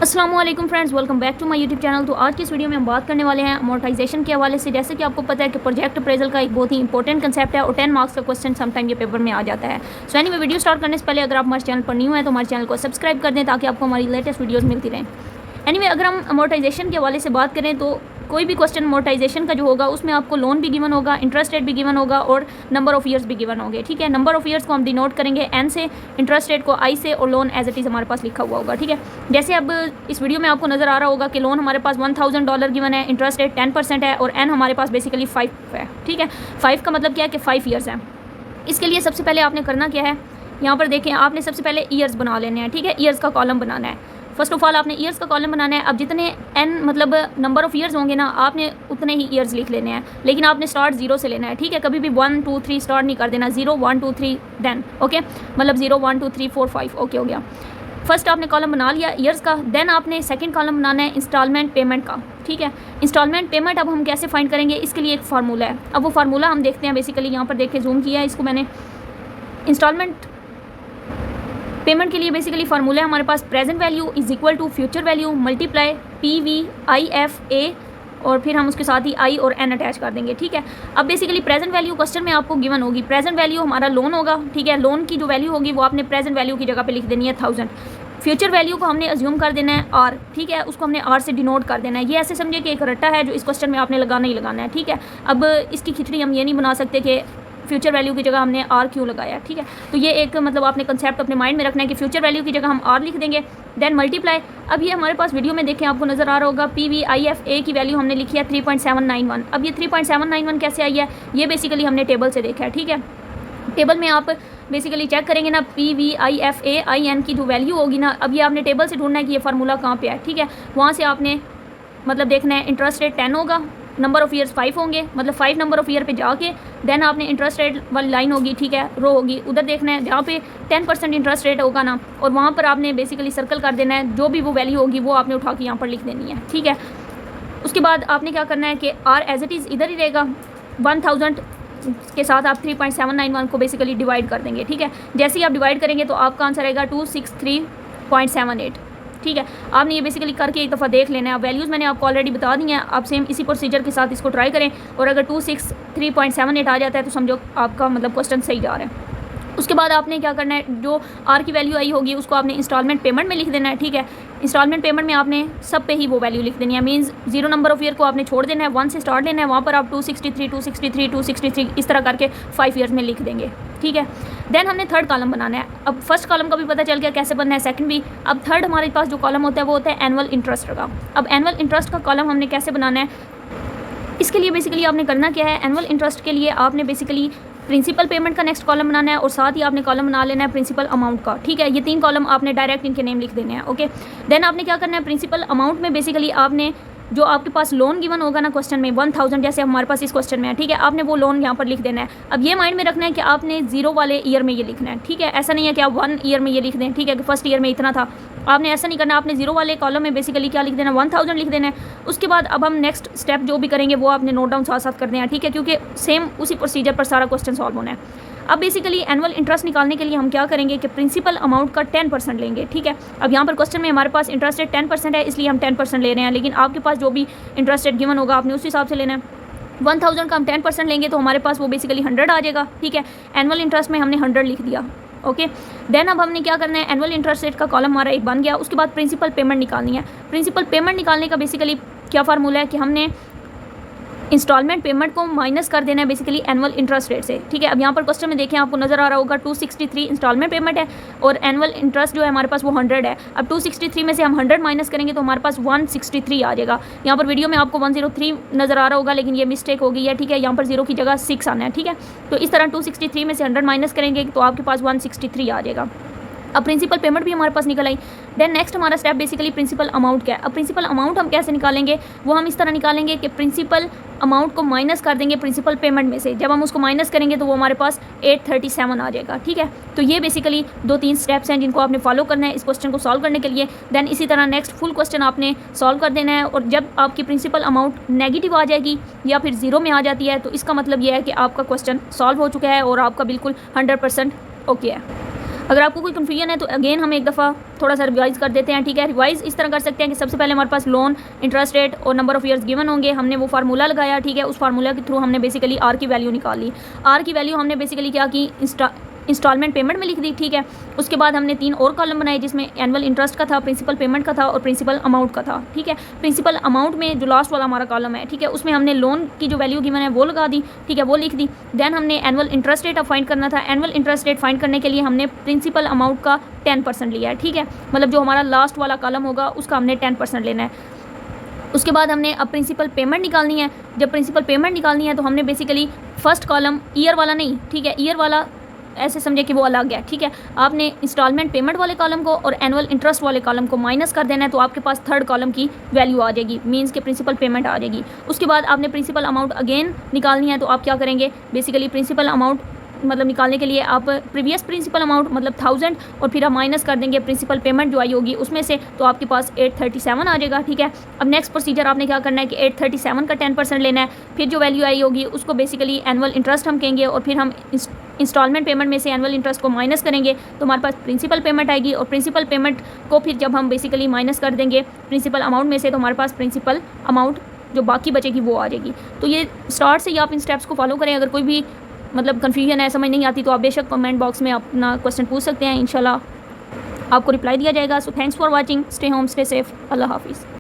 अस्सलाम वालेकुम friends, welcome back to my YouTube channel. तो आज की इस वीडियो में हम बात करने वाले हैं अमोर्टाइजेशन के हवाले से। जैसे कि आपको पता है कि प्रोजेक्ट अप्रेजल का एक बहुत ही इंपॉर्टेंट कंसेप्ट है और 10 मार्क्स का क्वेश्चन समटाइम ये पेपर में आ जाता है। सो एनीवे, वीडियो स्टार्ट करने से पहले अगर आप हमारे चैनल पर न्यू है तो हमारे चैनल को सब्सक्राइब कर दें ताकि आपको हमारी लेटेस्ट वीडियोज़ मिलती रहें। एनीवे, अगर हम अमोर्टाइजेशन के हवाले से बात करें तो कोई भी क्वेश्चन अमोर्टाइजेशन का जो होगा उसमें आपको लोन भी गिवन होगा, इंटरेस्ट रेट भी गिवन होगा और नंबर ऑफ ईयर्स भी गिवन होंगे। ठीक है, नंबर ऑफ ईयर्स को हम डिनोट करेंगे एन से, इंटरेस्ट रेट को आई से और लोन एज इट इज़ हमारे पास लिखा हुआ होगा। ठीक है, जैसे अब इस वीडियो में आपको नज़र आ रहा होगा कि लोन हमारे पास $1000 गिवन है, इंटरेस्ट रेट 10% है और एन हमारे पास बेसिकली 5 है। ठीक है, 5 का मतलब क्या है कि 5 ईयर्स है। इसके लिए सबसे पहले आपने करना क्या है, यहाँ पर देखें, आपने सबसे पहले ईयर्स बना लेने हैं। ठीक है, ईयर्स का कॉलम बनाना है। फर्स्ट ऑफ ऑल आपने ईयर्स का कॉलम बनाना है। अब जितने एन मतलब नंबर ऑफ ईयर्स होंगे ना, आपने उतने ही ईयर्स लिख लेने हैं, लेकिन आपने स्टार्ट 0 से लेना है। ठीक है, कभी भी 1 2 3 स्टार्ट नहीं कर देना, 0 1 2 3 देन ओके, मतलब 0 1 2 3 4 5 ओके हो गया। फर्स्ट आपने कॉलम बना लिया ईयर्स का। देन आपने सेकंड कॉलम बनाना है इंस्टॉलमेंट पेमेंट का। ठीक है, इंस्टॉलमेंट पेमेंट अब हम कैसे फाइंड करेंगे, इसके लिए एक फार्मूला है। अब वो फार्मूला हम देखते हैं। बेसिकली यहाँ पर देख के जूम किया है इसको मैंने। इंस्टॉलमेंट पेमेंट के लिए बेसिकली फार्मूला है हमारे पास, present value is equal to future value multiply PVIFA और फिर हम उसके साथ ही आई और एन अटैच कर देंगे। ठीक है, अब बेसिकली प्रेजेंट वैल्यू क्वेश्चन में आपको गिवन होगी। प्रेजेंट वैल्यू हमारा लोन होगा। ठीक है, लोन की जो वैल्यू होगी वो आपने प्रेजेंट वैल्यू की जगह पे लिख देनी है 1000। फ्यूचर वैल्यू को हमने अज्यूम कर देना है R। ठीक है, उसको हमने R से डिनोट कर देना है। ये ऐसे समझे कि एक रट्टा है जो इस क्वेश्चन में आपने लगाना ही लगाना है। ठीक है, अब इसकी खिचड़ी हम ये नहीं बना सकते कि फ्यूचर वैल्यू की जगह हमने R क्यों लगाया। ठीक है, तो ये एक मतलब आपने कंसेप्ट अपने माइंड में रखना है कि फ्यूचर वैल्यू की जगह हम R लिख देंगे। देन मल्टीप्लाई, अब ये हमारे पास वीडियो में देखें आपको नज़र आ रहा होगा, PVIFA की वैल्यू हमने लिखी है 3.791। अब ये 3.791 कैसे आई है, ये बेसिकली हमने टेबल से देखा है। ठीक है, टेबल में आप बेसिकली चेक करेंगे ना, PVIFA IN की जो वैल्यू होगी ना, अब ये आपने टेबल से ढूंढना है कि ये फार्मूला कहाँ पे है। ठीक है, वहाँ से आपने मतलब देखना है इंटरेस्ट रेट 10 होगा, नंबर ऑफ़ ईयर्स 5 होंगे, मतलब 5 नंबर ऑफ़ ईयर पे जाके देन आपने इंटरेस्ट रेट वाली लाइन होगी। ठीक है, रो होगी, उधर देखना है जहाँ पे 10% इंटरेस्ट रेट होगा ना, और वहाँ पर आपने बेसिकली सर्कल कर देना है। जो भी वो वैल्यू होगी वो आपने उठा के यहाँ पर लिख देनी है। ठीक है, उसके बाद आपने क्या करना है कि R एज इट इज़ इधर ही रहेगा, 1000 के साथ आप 3.791 को बेसिकली डिवाइड कर देंगे। ठीक है, जैसे ही आप डिवाइड करेंगे तो आपका आंसर आएगा 263.78। ठीक है, आपने ये बेसिकली करके एक दफ़ा देख लेना है। अब वैल्यूज़ मैंने आपको ऑलरेडी बता दी हैं, आप सेम इसी प्रोसीजर के साथ इसको ट्राई करें और अगर 263.78 आ जाता है तो समझो आपका मतलब क्वेश्चन सही जा रहा है। उसके बाद आपने क्या करना है, जो R की वैल्यू आई होगी उसको आपने इंस्टॉलमेंट पेमेंट में लिख देना है। ठीक है, इंस्टॉलमेंट पेमेंट में आपने सब पे ही वो वैल्यू लिख देनी है। मींस 0 नंबर ऑफ ईयर को आपने छोड़ देना है, 1 से स्टार्ट लेना है, वहाँ पर आप 263 इस तरह करके 5 ईयर्स में लिख देंगे। ठीक है, देन हमने थर्ड कॉलम बनाना है। अब फर्स्ट कॉलम का भी पता चल गया कैसे बनना है, सेकंड भी। अब थर्ड हमारे पास जो कॉलम होता है वो होता है एनुअल इंटरेस्ट का। अब एनुअल इंटरेस्ट का कॉलम हमने कैसे बनाना है, इसके लिए बेसिकली आपने करना क्या है, एनुअल इंटरेस्ट के लिए आपने बेसिकली प्रिंसिपल पेमेंट का नेक्स्ट कॉलम बनाना है और साथ ही आपने कॉलम बना लेना है प्रिंसिपल अमाउंट का। ठीक है, ये 3 कॉलम आपने डायरेक्ट इनके नेम लिख देने हैं। ओके, देन आपने क्या करना है, प्रिंसिपल अमाउंट में बेसिकली आपने जो आपके पास लोन गिवन होगा ना क्वेश्चन में 1000, जैसे हमारे पास इस क्वेश्चन में है। ठीक है, आपने वो लोन यहाँ पर लिख देना है। अब ये माइंड में रखना है कि आपने 0 वाले ईयर में ये लिखना है। ठीक है, ऐसा नहीं है कि आप 1 ईयर में ये लिख दें। ठीक है, कि फर्स्ट ईयर में इतना था, आपने ऐसा नहीं करना। आपने 0 वाले कॉलम में बेसिकली क्या लिख देना, 1000 लिख देना है। उसके बाद अब हम नेक्स्ट स्टेप जो भी करेंगे वो आपने नोट डाउन साथ साथ कर देना है। ठीक है, क्योंकि सेम उसी प्रोसीजर पर सारा क्वेश्चन सॉल्व होना है। अब बेसिकली एनुअल इंटरेस्ट निकालने के लिए हम क्या करेंगे कि प्रिंसिपल अमाउंट का 10% लेंगे। ठीक है, अब यहाँ पर क्वेश्चन में हमारे पास इंटरेस्ट रेट 10% है, इसलिए हम 10% ले रहे हैं, लेकिन आपके पास जो भी इंटरेस्ट रेट गिवन होगा आपने उस हिसाब से लेना है। 1000 का हम 10% लेंगे तो हमारे पास वो बेसिकली 100 आ जाएगा। ठीक है, एनुअल इंटरेस्ट में हमने 100 लिख दिया। ओके, देन अब हमने क्या करना है, एनुअल इंटरेस्ट रेट का कॉलम हमारा एक बन गया। उसके बाद प्रिंसिपल पेमेंट निकालनी है। प्रिंसिपल पेमेंट निकालने का बेसिकली क्या फार्मूला है कि हमने इंस्टॉलमेंट पेमेंट को माइनस कर देना है बेसिकली एनुअल इंटरेस्ट रेट से। ठीक है, अब यहाँ पर क्वेश्चन में देखें आपको नज़र आ रहा होगा 263 इंस्टॉलमेंट पेमेंट है और एनुअल इंटरेस्ट जो है हमारे पास वो 100 है। अब 263 में से हम 100 माइनस करेंगे तो हमारे पास 163 आ जाएगा। यहाँ पर वीडियो में आपको 103 नज़र आ रहा होगा, लेकिन ये मिस्टेक हो गई है। ठीक है, यहाँ पर 0 की जगह 6 आना है। ठीक है, तो इस तरह 263 में से 100 माइनस करेंगे तो आपके पास 163 आ जाएगा। अब प्रिंसिपल पेमेंट भी हमारे पास निकल आई। देन नेक्स्ट हमारा स्टेप बेसिकली प्रिंसिपल अमाउंट क्या है। अब प्रिंसिपल अमाउंट हम कैसे निकालेंगे, वो हम इस तरह निकालेंगे कि प्रिंसिपल अमाउंट को माइनस कर देंगे प्रिंसिपल पेमेंट में से। जब हम उसको माइनस करेंगे तो वो हमारे पास 837 आ जाएगा। ठीक है, तो ये बेसिकली 2-3 स्टेप्स हैं जिनको आपने फॉलो करना है इस क्वेश्चन को सॉल्व करने के लिए। देन इसी तरह नेक्स्ट फुल क्वेश्चन आपने सॉल्व कर देना है, और जब आपकी प्रिंसिपल अमाउंट नेगेटिव आ जाएगी या फिर 0 में आ जाती है तो इसका मतलब ये है कि आपका क्वेश्चन सॉल्व हो चुका है और आपका बिल्कुल 100% ओके है। अगर आपको कोई कन्फ्यूजन है तो अगेन हम एक दफ़ा थोड़ा सा रिवाइज कर देते हैं, ठीक है। रिवाइज इस तरह कर सकते हैं कि सबसे पहले हमारे पास लोन, इंटरेस्ट रेट और नंबर ऑफ़ ईयर्स गिवन होंगे। हमने वो फार्मूला लगाया, ठीक है। उस फार्मूला के थ्रू हमने बेसिकली आर की वैल्यू निकाल ली। आर की वैल्यू हमने बेसिकली क्या की, इंस्टॉलमेंट पेमेंट में लिख दी, ठीक है। उसके बाद हमने 3 और कॉलम बनाए जिसमें एनुअल इंटरेस्ट का था, प्रिंसिपल पेमेंट का था और प्रिंसिपल अमाउंट का था, ठीक है। प्रिंसिपल अमाउंट में जो लास्ट वाला हमारा कॉलम है, ठीक है, उसमें हमने लोन की जो वैल्यू गिवन है वो लगा दी, ठीक है, वो लिख दी। देन हमने एनुअल इंटरेस्ट रेट अब फाइंड करना था। एनुअल इंटरेस्ट रेट फाइंड करने के लिए हमने प्रिंसिपल अमाउंट का 10% लिया है, ठीक है। मतलब जो हमारा लास्ट वाला कॉलम होगा उसका हमने 10% लेना है। उसके बाद हमने अब प्रिंसिपल पेमेंट निकालनी है। जब प्रिंसिपल पेमेंट निकालनी है तो हमने बेसिकली फर्स्ट कॉलम ईयर वाला नहीं, ठीक है, ईयर वाला ऐसे समझे कि वो अलग है, ठीक है। आपने इंस्टॉलमेंट पेमेंट वाले कॉलम को और एनुअल इंटरेस्ट वाले कॉलम को माइनस कर देना है, तो आपके पास थर्ड कॉलम की वैल्यू आ जाएगी, मींस के प्रिंसिपल पेमेंट आ जाएगी। उसके बाद आपने प्रिंसिपल अमाउंट अगेन निकालनी है, तो आप क्या करेंगे, बेसिकली प्रिंसिपल अमाउंट मतलब निकालने के लिए आप प्रीवियस प्रिंसिपल अमाउंट मतलब 1000 और फिर आप माइनस कर देंगे प्रिंसिपल पेमेंट जो आई होगी उसमें से, तो आपके पास 837 आ जाएगा, ठीक है। अब नेक्स्ट प्रोसीजर आपने क्या करना है कि 837 का 10% लेना है, फिर जो वैल्यू आई होगी उसको बेसिकली एनुअल इंटरेस्ट हम कहेंगे और फिर हम इंस्टॉलमेंट पेमेंट में से एनुअल इंटरेस्ट को माइनस करेंगे तो हमारे पास प्रिंसिपल पेमेंट आएगी। और प्रिंसिपल पेमेंट को फिर जब हम बेसिकली माइनस कर देंगे प्रिंसिपल अमाउंट में से, तो हमारे पास प्रिंसिपल अमाउंट जो बाकी बचेगी वो आ जाएगी। तो ये स्टार्ट से ही आप इन स्टेप्स को फॉलो करें। अगर कोई भी मतलब कन्फ्यूजन है, समझ नहीं आती, तो आप बेशक कमेंट बॉक्स में अपना क्वेश्चन पूछ सकते हैं, इंशाल्लाह आपको रिप्लाई दिया जाएगा। So thanks for watching, stay home, stay safe, अल्लाह हाफिज़।